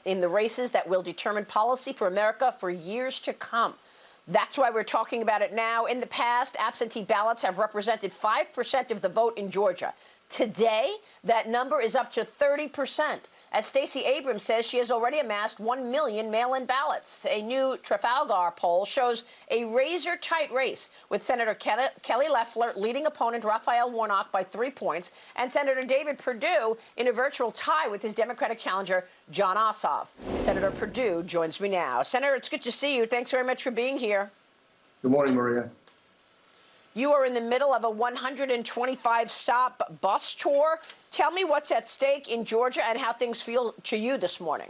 in the races that will determine policy for America for years to come. That's why we're talking about it now. In the past, absentee ballots have represented 5% of the vote in Georgia. Today, that number is up to 30%. As Stacey Abrams says, she has already amassed 1 million mail-in ballots. A new Trafalgar poll shows a razor-tight race, with Senator Kelly Loeffler leading opponent Raphael Warnock by 3 points, and Senator David Perdue in a virtual tie with his Democratic challenger, Jon Ossoff. Senator Perdue joins me now. Senator, it's good to see you. Thanks very much for being here. Good morning, Maria. You are in the middle of a 125-stop bus tour. Tell me what's at stake in Georgia and how things feel to you this morning.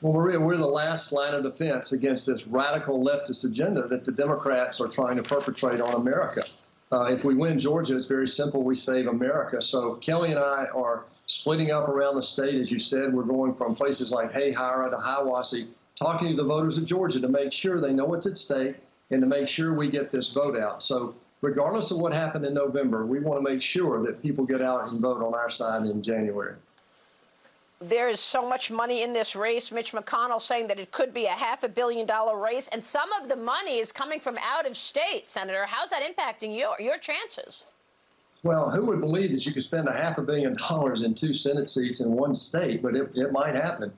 Well, Maria, we're the last line of defense against this radical leftist agenda that the Democrats are trying to perpetrate on America. If we win Georgia, it's very simple. We save America. So Kelly and I are splitting up around the state. As you said, we're going from places like Hayhira to Hiawassee, talking to the voters of Georgia to make sure they know what's at stake and to make sure we get this vote out. So regardless of what happened in November, we want to make sure that people get out and vote on our side in January. There is so much money in this race. Mitch McConnell saying that it could be a $500 million race, and some of the money is coming from out of state. Senator, how's that impacting your chances? Well, who would believe that you could spend $500 million in 2 Senate seats in one state? But it might happen.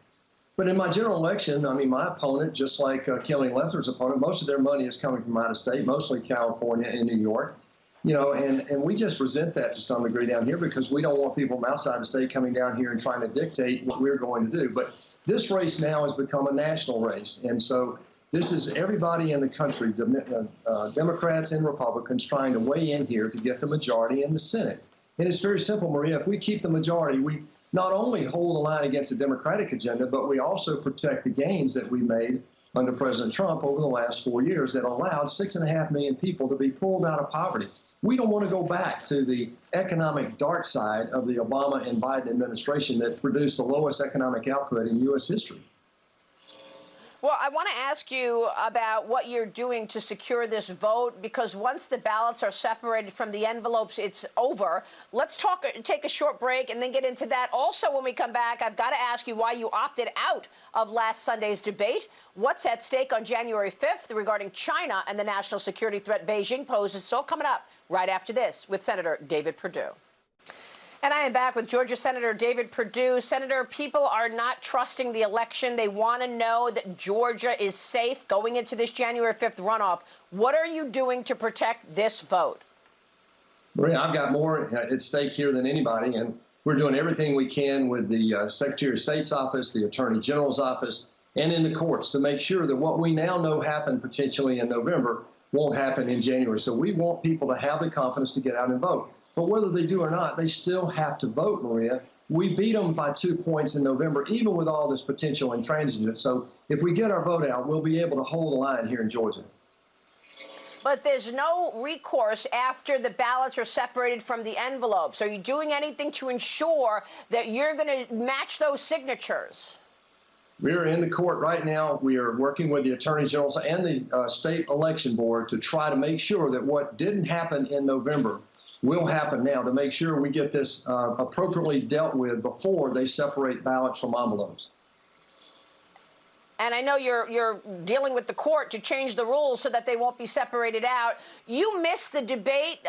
But in my general election, I mean, my opponent, just like Kelly Loeffler's opponent, most of their money is coming from out of state, mostly California and New York. You know, and we just resent that to some degree down here because we don't want people from outside the state coming down here and trying to dictate what we're going to do. But this race now has become a national race. And so this is everybody in the country, Democrats and Republicans, trying to weigh in here to get the majority in the Senate. And it's very simple, Maria. If we keep the majority, we not only hold the line against the Democratic agenda, but we also protect the gains that we made under President Trump over the last 4 years that allowed 6.5 million people to be pulled out of poverty. We don't want to go back to the economic dark side of the Obama and Biden administration that produced the lowest economic output in U.S. history. Well, I want to ask you about what you're doing to secure this vote, because once the ballots are separated from the envelopes, it's over. Let's take a short break and then get into that. Also, when we come back, I've got to ask you why you opted out of last Sunday's debate. What's at stake on January 5th regarding China and the national security threat Beijing poses? It's all coming up right after this with Senator David Perdue. And I am back with Georgia Senator David Perdue. Senator, people are not trusting the election. They want to know that Georgia is safe going into this January 5th runoff. What are you doing to protect this vote? Maria, I've got more at stake here than anybody, and we're doing everything we can with the Secretary of State's office, the Attorney General's office, and in the courts to make sure that what we now know happened potentially in November won't happen in January. So we want people to have the confidence to get out and vote. But whether they do or not, they still have to vote, Maria. We beat them by 2 points in November, even with all this potential intransigence. So if we get our vote out, we'll be able to hold the line here in Georgia. But there's no recourse after the ballots are separated from the envelopes. Are you doing anything to ensure that you're going to match those signatures? We're in the court right now. We are working with the Attorney General and the State Election Board to try to make sure that what didn't happen in November will happen now, to make sure we get this appropriately dealt with before they separate ballots from envelopes. And I know you're dealing with the court to change the rules so that they won't be separated out. You missed the debate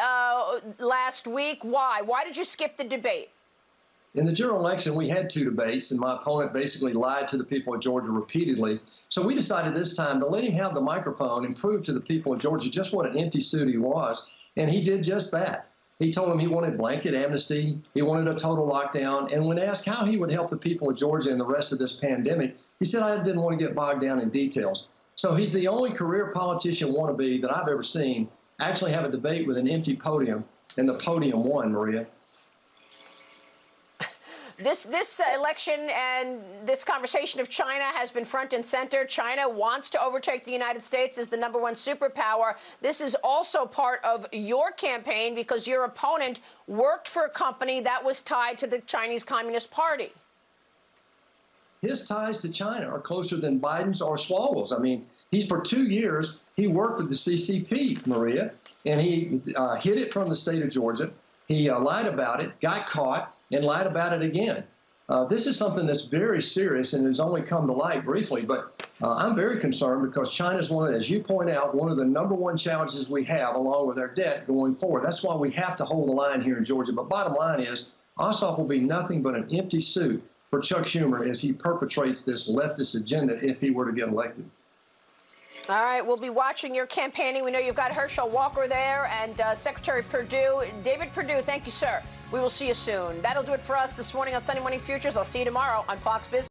last week. Why? Why did you skip the debate? In the general election, we had 2 debates, and my opponent basically lied to the people of Georgia repeatedly. So we decided this time to let him have the microphone and prove to the people of Georgia just what an empty suit he was, and he did just that. He told them he wanted blanket amnesty, he wanted a total lockdown, and when asked how he would help the people of Georgia in the rest of this pandemic, he said, I didn't want to get bogged down in details. So he's the only career politician wannabe that I've ever seen actually have a debate with an empty podium, and the podium won, Maria. This election and this conversation of China has been front and center. China wants to overtake the United States as the #1 superpower. This is also part of your campaign because your opponent worked for a company that was tied to the Chinese Communist Party. His ties to China are closer than Biden's or Swalwell's. I mean, for 2 years, he worked with the CCP, Maria, and he hid it from the state of Georgia. He lied about it, got caught, and lied about it again. This is something that's very serious and has only come to light briefly, but I'm very concerned because China is one of, as you point out, one of the #1 challenges we have along with our debt going forward. That's why we have to hold the line here in Georgia. But bottom line is, Ossoff will be nothing but an empty suit for Chuck Schumer as he perpetrates this leftist agenda if he were to get elected. All right, we'll be watching your campaigning. We know you've got Herschel Walker there and Secretary Perdue. David Perdue, thank you, sir. We will see you soon. That'll do it for us this morning on Sunday Morning Futures. I'll see you tomorrow on Fox Business.